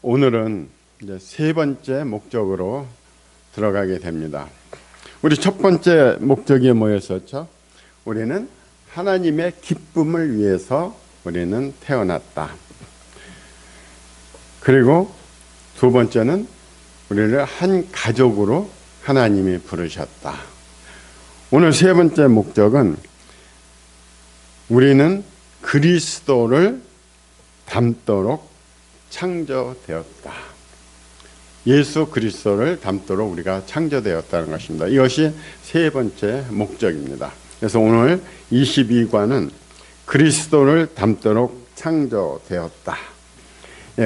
오늘은 이제 세 번째 목적으로 들어가게 됩니다. 우리 첫 번째 목적이 뭐였었죠? 우리는 하나님의 기쁨을 위해서 우리는 태어났다. 그리고 두 번째는 우리를 한 가족으로 하나님이 부르셨다. 오늘 세 번째 목적은 우리는 그리스도를 닮도록 창조되었다. 예수 그리스도를 닮도록 우리가 창조되었다는 것입니다. 이것이 세 번째 목적입니다. 그래서 오늘 22과는 그리스도를 닮도록 창조되었다.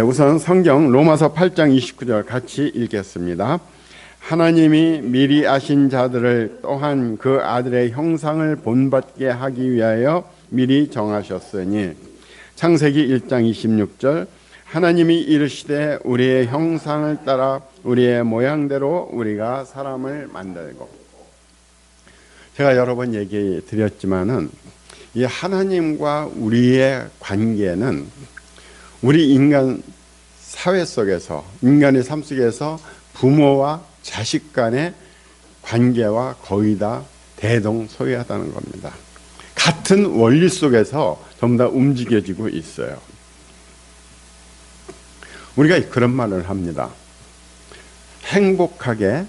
우선 성경 로마서 8장 29절 같이 읽겠습니다. 하나님이 미리 아신 자들을 또한 그 아들의 형상을 본받게 하기 위하여 미리 정하셨으니. 창세기 1장 26절 하나님이 이르시되 우리의 형상을 따라 우리의 모양대로 우리가 사람을 만들고. 제가 여러 번 얘기 드렸지만은 이 하나님과 우리의 관계는 우리 인간 사회 속에서, 인간의 삶 속에서 부모와 자식 간의 관계와 거의 다 대동소이하다는 겁니다. 같은 원리 속에서 전부 다 움직여지고 있어요. 우리가 그런 말을 합니다. 행복하게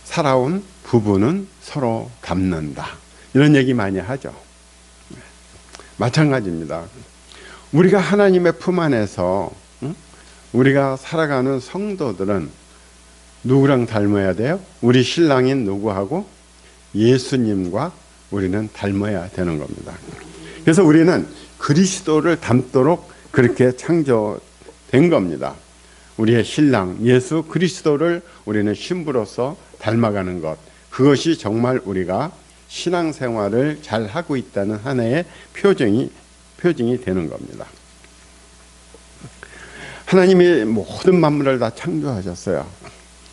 살아온 부부는 서로 닮는다. 이런 얘기 많이 하죠. 마찬가지입니다. 우리가 하나님의 품 안에서 우리가 살아가는 성도들은 누구랑 닮아야 돼요? 우리 신랑인 누구하고? 예수님과 우리는 닮아야 되는 겁니다. 그래서 우리는 그리스도를 닮도록 그렇게 창조된 겁니다. 우리의 신랑 예수 그리스도를 우리는 신부로서 닮아가는 것, 그것이 정말 우리가 신앙생활을 잘 하고 있다는 하나의 표징이 되는 겁니다. 하나님이 모든 만물을 다 창조하셨어요.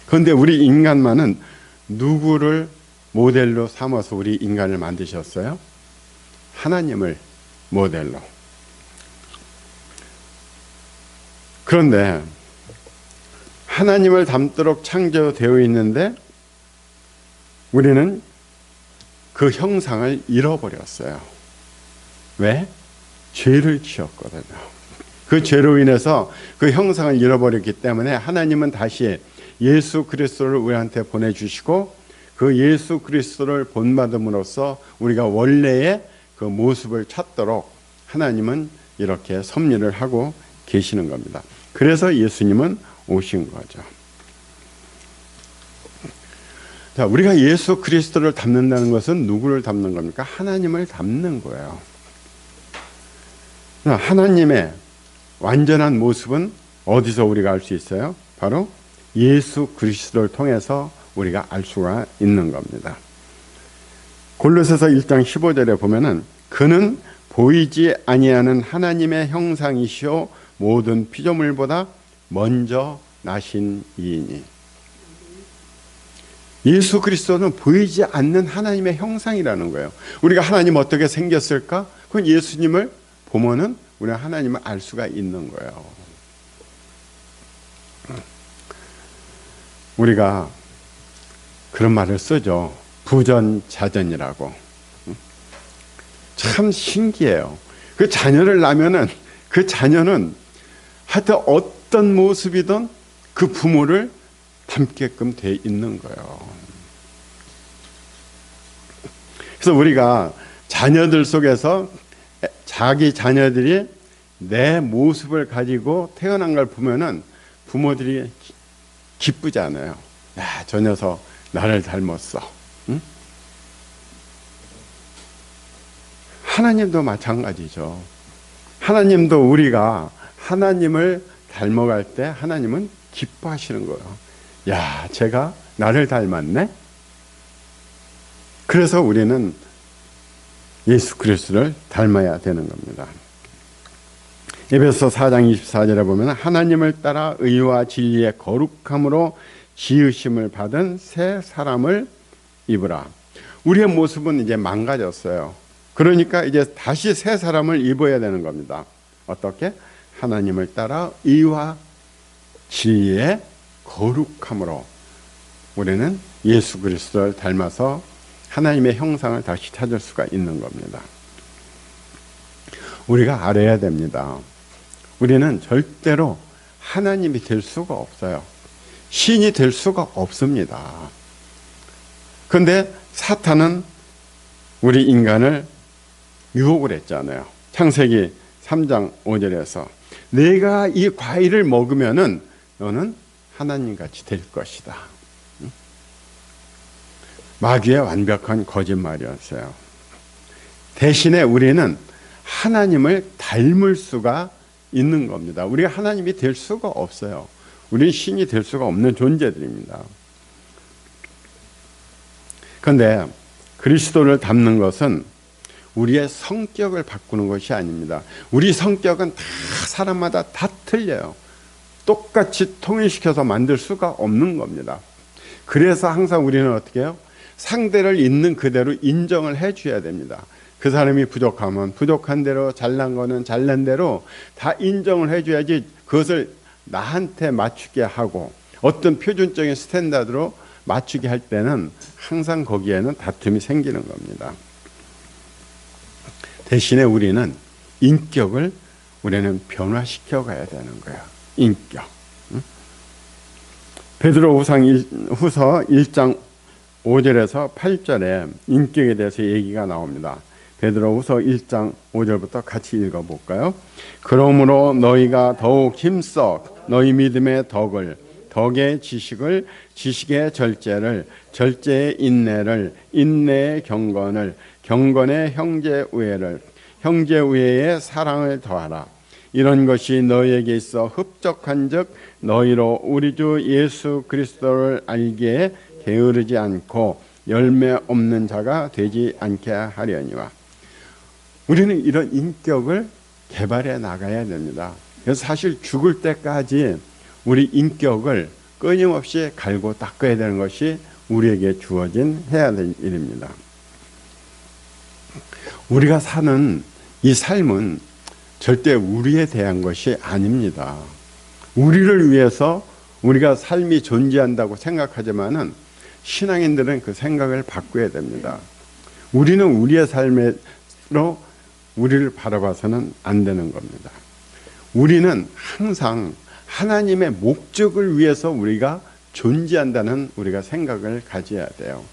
그런데 우리 인간만은 누구를 모델로 삼아서 우리 인간을 만드셨어요? 하나님을 모델로. 그런데 하나님을 닮도록 창조되어 있는데 우리는 그 형상을 잃어버렸어요. 왜? 죄를 지었거든요. 그 죄로 인해서 그 형상을 잃어버렸기 때문에 하나님은 다시 예수 그리스도를 우리한테 보내주시고 그 예수 그리스도를 본받음으로써 우리가 원래의 그 모습을 찾도록 하나님은 이렇게 섭리를 하고 계시는 겁니다. 그래서 예수님은 오신 거죠. 자, 우리가 예수 그리스도를 닮는다는 것은 누구를 닮는 겁니까? 하나님을 닮는 거예요. 하나님의 완전한 모습은 어디서 우리가 알 수 있어요? 바로 예수 그리스도를 통해서 우리가 알 수가 있는 겁니다. 골로새서 1장 15절에 보면은 그는 보이지 아니하는 하나님의 형상이시오 모든 피조물보다 먼저 나신 이이니. 예수 그리스도는 보이지 않는 하나님의 형상이라는 거예요. 우리가 하나님 어떻게 생겼을까? 그건 예수님을 보면은 우리가 하나님을 알 수가 있는 거예요. 우리가 그런 말을 쓰죠. 부전자전이라고. 참 신기해요. 그 자녀를 낳으면은 그 자녀는 하여튼 어떤 모습이든 그 부모를 닮게끔 돼 있는 거예요. 그래서 우리가 자녀들 속에서 자기 자녀들이 내 모습을 가지고 태어난 걸 보면은 부모들이 기쁘지 않아요. 야, 저 녀석 나를 닮았어. 응? 하나님도 마찬가지죠. 하나님도 우리가 하나님을 닮아갈 때 하나님은 기뻐하시는 거예요. 야, 제가 나를 닮았네? 그래서 우리는 예수 그리스도를 닮아야 되는 겁니다. 에베소 4장 24절에 보면 하나님을 따라 의와 진리의 거룩함으로 지으심을 받은 새 사람을 입으라. 우리의 모습은 이제 망가졌어요. 그러니까 이제 다시 새 사람을 입어야 되는 겁니다. 어떻게? 하나님을 따라 의와 진리의 거룩함으로 우리는 예수 그리스도를 닮아서 하나님의 형상을 다시 찾을 수가 있는 겁니다. 우리가 알아야 됩니다. 우리는 절대로 하나님이 될 수가 없어요. 신이 될 수가 없습니다. 그런데 사탄은 우리 인간을 유혹을 했잖아요. 창세기 3장 5절에서 내가 이 과일을 먹으면은 너는 하나님같이 될 것이다. 마귀의 완벽한 거짓말이었어요. 대신에 우리는 하나님을 닮을 수가 있는 겁니다. 우리가 하나님이 될 수가 없어요. 우리는 신이 될 수가 없는 존재들입니다. 그런데 그리스도를 닮는 것은 우리의 성격을 바꾸는 것이 아닙니다. 우리 성격은 다 사람마다 다 틀려요. 똑같이 통일시켜서 만들 수가 없는 겁니다. 그래서 항상 우리는 어떻게 해요? 상대를 있는 그대로 인정을 해줘야 됩니다. 그 사람이 부족하면 부족한 대로, 잘난 거는 잘난 대로 다 인정을 해줘야지 그것을 나한테 맞추게 하고 어떤 표준적인 스탠다드로 맞추게 할 때는 항상 거기에는 다툼이 생기는 겁니다. 대신에 우리는 인격을 우리는 변화시켜 가야 되는 거예요. 인격. 베드로후서 1장 5절에서 8절에 인격에 대해서 얘기가 나옵니다. 베드로후서 1장 5절부터 같이 읽어볼까요? 그러므로 너희가 더욱 힘써 너희 믿음의 덕을, 덕의 지식을, 지식의 절제를, 절제의 인내를, 인내의 경건을, 경건의 형제우애를, 형제우애의 사랑을 더하라. 이런 것이 너희에게 있어 흡족한즉 너희로 우리 주 예수 그리스도를 알기에 게으르지 않고 열매 없는 자가 되지 않게 하려니와. 우리는 이런 인격을 개발해 나가야 됩니다. 그래서 사실 죽을 때까지 우리 인격을 끊임없이 갈고 닦아야 되는 것이 우리에게 주어진 해야 될 일입니다. 우리가 사는 이 삶은 절대 우리에 대한 것이 아닙니다. 우리를 위해서 우리가 삶이 존재한다고 생각하지만은 신앙인들은 그 생각을 바꿔야 됩니다. 우리는 우리의 삶으로 우리를 바라봐서는 안 되는 겁니다. 우리는 항상 하나님의 목적을 위해서 우리가 존재한다는 우리가 생각을 가져야 돼요.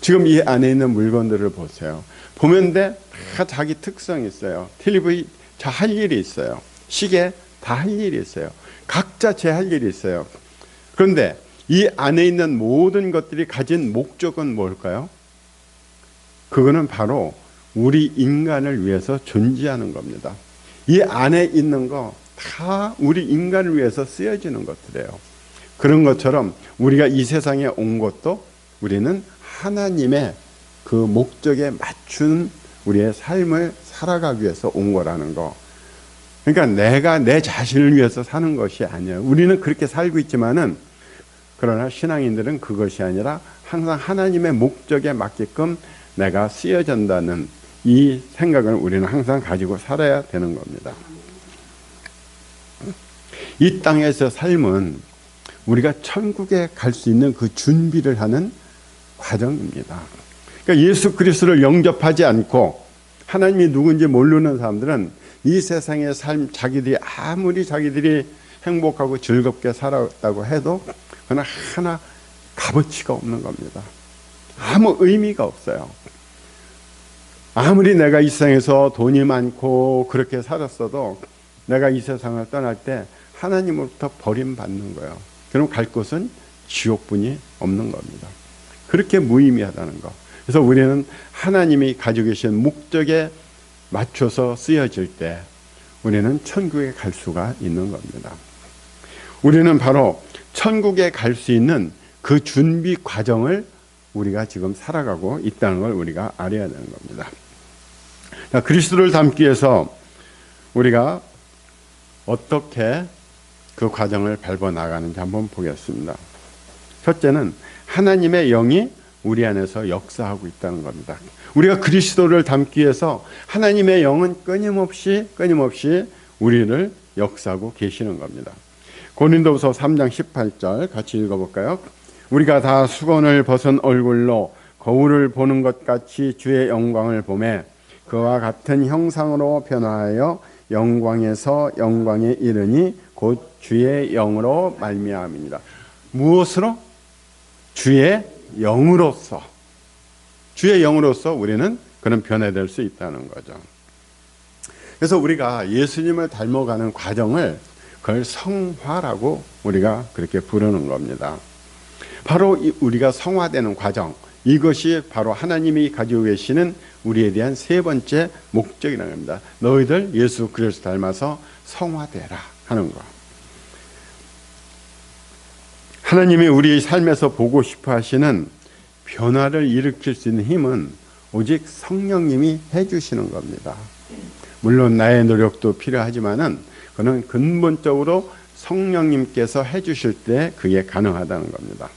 지금 이 안에 있는 물건들을 보세요. 보면 다 자기 특성이 있어요. 텔레비전 다 할 일이 있어요. 시계 다 할 일이 있어요. 각자 제 할 일이 있어요. 그런데 이 안에 있는 모든 것들이 가진 목적은 뭘까요? 그거는 바로 우리 인간을 위해서 존재하는 겁니다. 이 안에 있는 거 다 우리 인간을 위해서 쓰여지는 것들이에요. 그런 것처럼 우리가 이 세상에 온 것도 우리는 하나님의 그 목적에 맞춘 우리의 삶을 살아가기 위해서 온 거라는 거. 그러니까 내가 내 자신을 위해서 사는 것이 아니에요. 우리는 그렇게 살고 있지만은 그러나 신앙인들은 그것이 아니라 항상 하나님의 목적에 맞게끔 내가 쓰여진다는 이 생각을 우리는 항상 가지고 살아야 되는 겁니다. 이 땅에서 삶은 우리가 천국에 갈 수 있는 그 준비를 하는 과정입니다. 그러니까 예수 그리스도를 영접하지 않고 하나님이 누군지 모르는 사람들은 이 세상의 삶, 아무리 자기들이 행복하고 즐겁게 살았다고 해도 그러나 하나 값어치가 없는 겁니다. 아무 의미가 없어요. 아무리 내가 이 세상에서 돈이 많고 그렇게 살았어도 내가 이 세상을 떠날 때 하나님으로부터 버림받는 거예요. 그럼 갈 곳은 지옥뿐이 없는 겁니다. 그렇게 무의미하다는 거. 그래서 우리는 하나님이 가지고 계신 목적에 맞춰서 쓰여질 때 우리는 천국에 갈 수가 있는 겁니다. 우리는 바로 천국에 갈 수 있는 그 준비 과정을 우리가 지금 살아가고 있다는 걸 우리가 알아야 되는 겁니다. 그리스도를 닮기 위해서 우리가 어떻게 그 과정을 밟아 나가는지 한번 보겠습니다. 첫째는 하나님의 영이 우리 안에서 역사하고 있다는 겁니다. 우리가 그리스도를 닮기 위해서 하나님의 영은 끊임없이 우리를 역사하고 계시는 겁니다. 고린도후서 3장 18절 같이 읽어볼까요? 우리가 다 수건을 벗은 얼굴로 거울을 보는 것 같이 주의 영광을 보매 그와 같은 형상으로 변화하여 영광에서 영광에 이르니 곧 주의 영으로 말미암습니다. 무엇으로? 주의 영으로서. 주의 영으로서 우리는 그런 변화될 수 있다는 거죠. 그래서 우리가 예수님을 닮아가는 과정을 그걸 성화라고 우리가 그렇게 부르는 겁니다. 바로 우리가 성화되는 과정, 이것이 바로 하나님이 가지고 계시는 우리에 대한 세 번째 목적이라는 겁니다. 너희들 예수 그리스도 닮아서 성화되라 하는 거. 하나님이 우리 삶에서 보고 싶어 하시는 변화를 일으킬 수 있는 힘은 오직 성령님이 해주시는 겁니다. 물론 나의 노력도 필요하지만은 그는 근본적으로 성령님께서 해주실 때 그게 가능하다는 겁니다.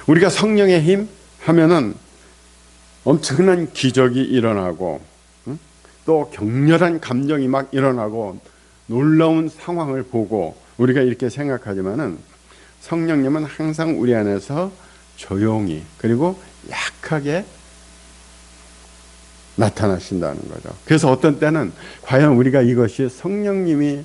우리가 성령의 힘 하면은 엄청난 기적이 일어나고 또 격렬한 감정이 막 일어나고 놀라운 상황을 보고 우리가 이렇게 생각하지만은 성령님은 항상 우리 안에서 조용히 그리고 약하게 나타나신다는 거죠. 그래서 어떤 때는 과연 우리가 이것이 성령님이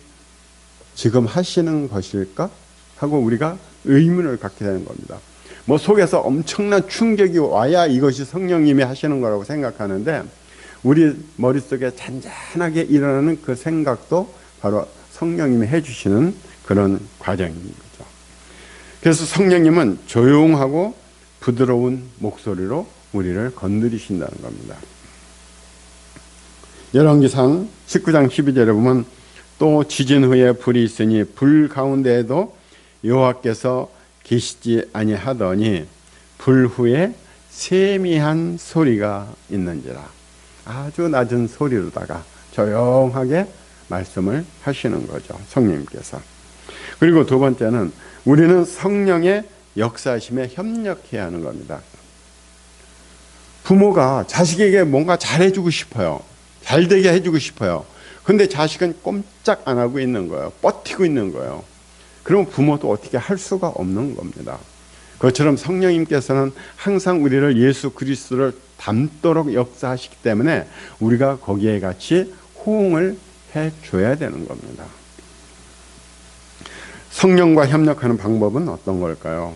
지금 하시는 것일까 하고 우리가 의문을 갖게 되는 겁니다. 뭐 속에서 엄청난 충격이 와야 이것이 성령님이 하시는 거라고 생각하는데 우리 머릿속에 잔잔하게 일어나는 그 생각도 바로 성령님이 해주시는 그런 과정인 거죠. 그래서 성령님은 조용하고 부드러운 목소리로 우리를 건드리신다는 겁니다. 열왕기상 19장 12절에 보면 또 지진 후에 불이 있으니 불 가운데에도 여호와께서 계시지 아니하더니 불 후에 세미한 소리가 있는지라. 아주 낮은 소리로다가 조용하게 말씀을 하시는 거죠. 성령님께서. 그리고 두 번째는 우리는 성령의 역사심에 협력해야 하는 겁니다. 부모가 자식에게 뭔가 잘해주고 싶어요. 잘되게 해주고 싶어요. 근데 자식은 꼼짝 안 하고 있는 거예요. 버티고 있는 거예요. 그러면 부모도 어떻게 할 수가 없는 겁니다. 그것처럼 성령님께서는 항상 우리를 예수 그리스도를 닮도록 역사하시기 때문에 우리가 거기에 같이 호응을 해줘야 되는 겁니다. 성령과 협력하는 방법은 어떤 걸까요?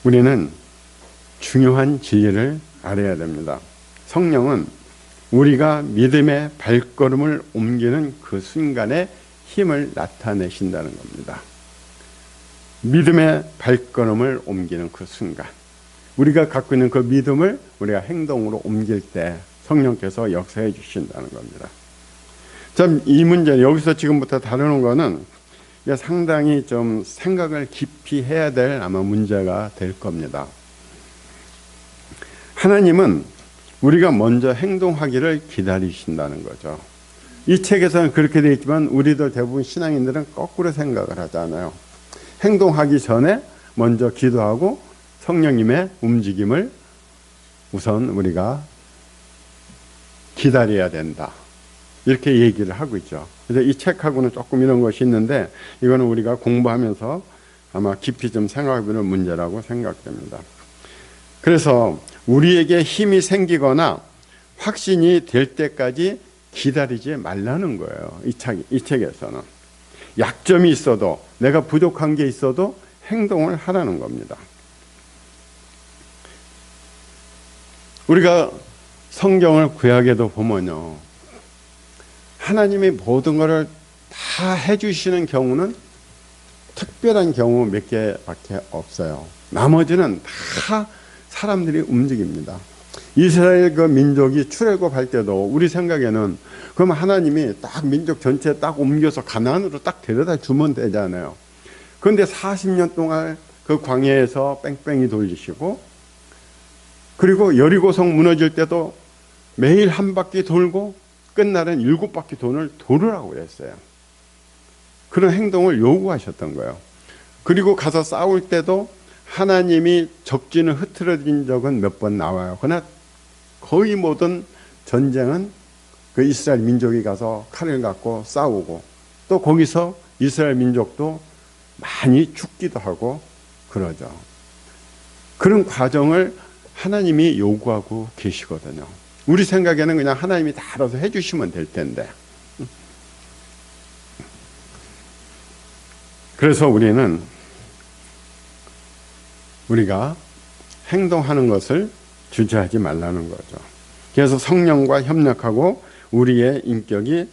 우리는 중요한 진리를 알아야 됩니다. 성령은 우리가 믿음의 발걸음을 옮기는 그 순간에 힘을 나타내신다는 겁니다. 믿음의 발걸음을 옮기는 그 순간, 우리가 갖고 있는 그 믿음을 우리가 행동으로 옮길 때 성령께서 역사해 주신다는 겁니다. 참 이 문제 여기서 지금부터 다루는 거는 상당히 좀 생각을 깊이 해야 될 아마 문제가 될 겁니다. 하나님은 우리가 먼저 행동하기를 기다리신다는 거죠. 이 책에서는 그렇게 되어 있지만 우리들 대부분 신앙인들은 거꾸로 생각을 하잖아요. 행동하기 전에 먼저 기도하고 성령님의 움직임을 우선 우리가 기다려야 된다. 이렇게 얘기를 하고 있죠. 그래서 이 책하고는 조금 이런 것이 있는데 이거는 우리가 공부하면서 아마 깊이 좀 생각해보는 문제라고 생각됩니다. 그래서 우리에게 힘이 생기거나 확신이 될 때까지 기다리지 말라는 거예요. 이 책에서는. 약점이 있어도 내가 부족한 게 있어도 행동을 하라는 겁니다. 우리가 성경을 구약에도 보면요. 하나님이 모든 것을 다 해주시는 경우는 특별한 경우 몇 개밖에 없어요. 나머지는 다 사람들이 움직입니다. 이스라엘 그 민족이 출애굽할 때도 우리 생각에는 그럼 하나님이 딱 민족 전체 딱 옮겨서 가나안으로 딱 데려다 주면 되잖아요. 그런데 40년 동안 그 광야에서 뺑뺑이 돌리시고 그리고 여리고성 무너질 때도 매일 한 바퀴 돌고 끝날은 7바퀴 돈을 돌으라고 그랬어요. 그런 행동을 요구하셨던 거예요. 그리고 가서 싸울 때도 하나님이 적진을 흐트러진 적은 몇 번 나와요. 그러나 거의 모든 전쟁은 그 이스라엘 민족이 가서 칼을 갖고 싸우고 또 거기서 이스라엘 민족도 많이 죽기도 하고 그러죠. 그런 과정을 하나님이 요구하고 계시거든요. 우리 생각에는 그냥 하나님이 다 알아서 해주시면 될 텐데. 그래서 우리가 행동하는 것을 주저하지 말라는 거죠. 그래서 성령과 협력하고 우리의 인격이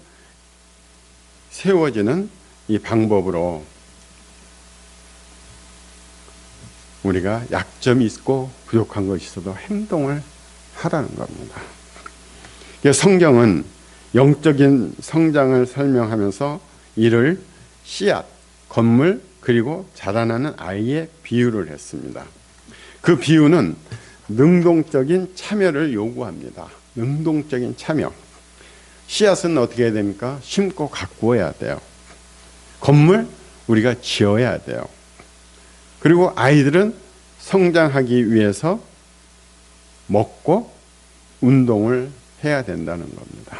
세워지는 이 방법으로 우리가 약점이 있고 부족한 것이 있어도 행동을 하라는 겁니다. 성경은 영적인 성장을 설명하면서 이를 씨앗, 건물, 그리고 자라나는 아이의 비유를 했습니다. 그 비유는 능동적인 참여를 요구합니다. 능동적인 참여. 씨앗은 어떻게 해야 됩니까? 심고 가꾸어야 돼요. 건물, 우리가 지어야 돼요. 그리고 아이들은 성장하기 위해서 먹고 운동을 해야 된다는 겁니다.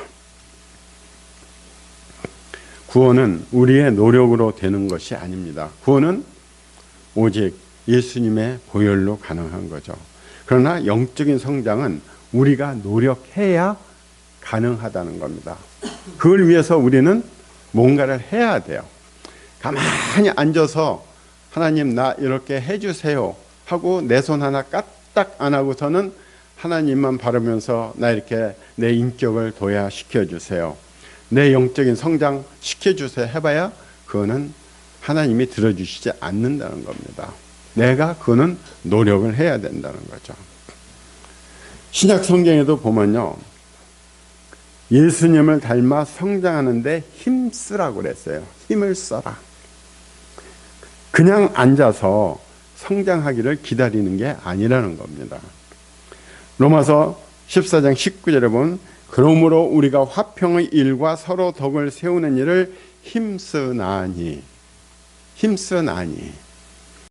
구원은 우리의 노력으로 되는 것이 아닙니다. 구원은 오직 예수님의 보혈로 가능한 거죠. 그러나 영적인 성장은 우리가 노력해야 가능하다는 겁니다. 그걸 위해서 우리는 뭔가를 해야 돼요. 가만히 앉아서 하나님 나 이렇게 해주세요 하고 내 손 하나 까딱 안 하고서는 하나님만 바라면서 나 이렇게 내 인격을 도야시켜주세요, 내 영적인 성장 시켜주세요 해봐야 그거는 하나님이 들어주시지 않는다는 겁니다. 내가 그거는 노력을 해야 된다는 거죠. 신약 성경에도 보면요, 예수님을 닮아 성장하는데 힘쓰라고 그랬어요. 힘을 써라. 그냥 앉아서 성장하기를 기다리는 게 아니라는 겁니다. 로마서 14장 19절에 보면 그러므로 우리가 화평의 일과 서로 덕을 세우는 일을 힘쓰나니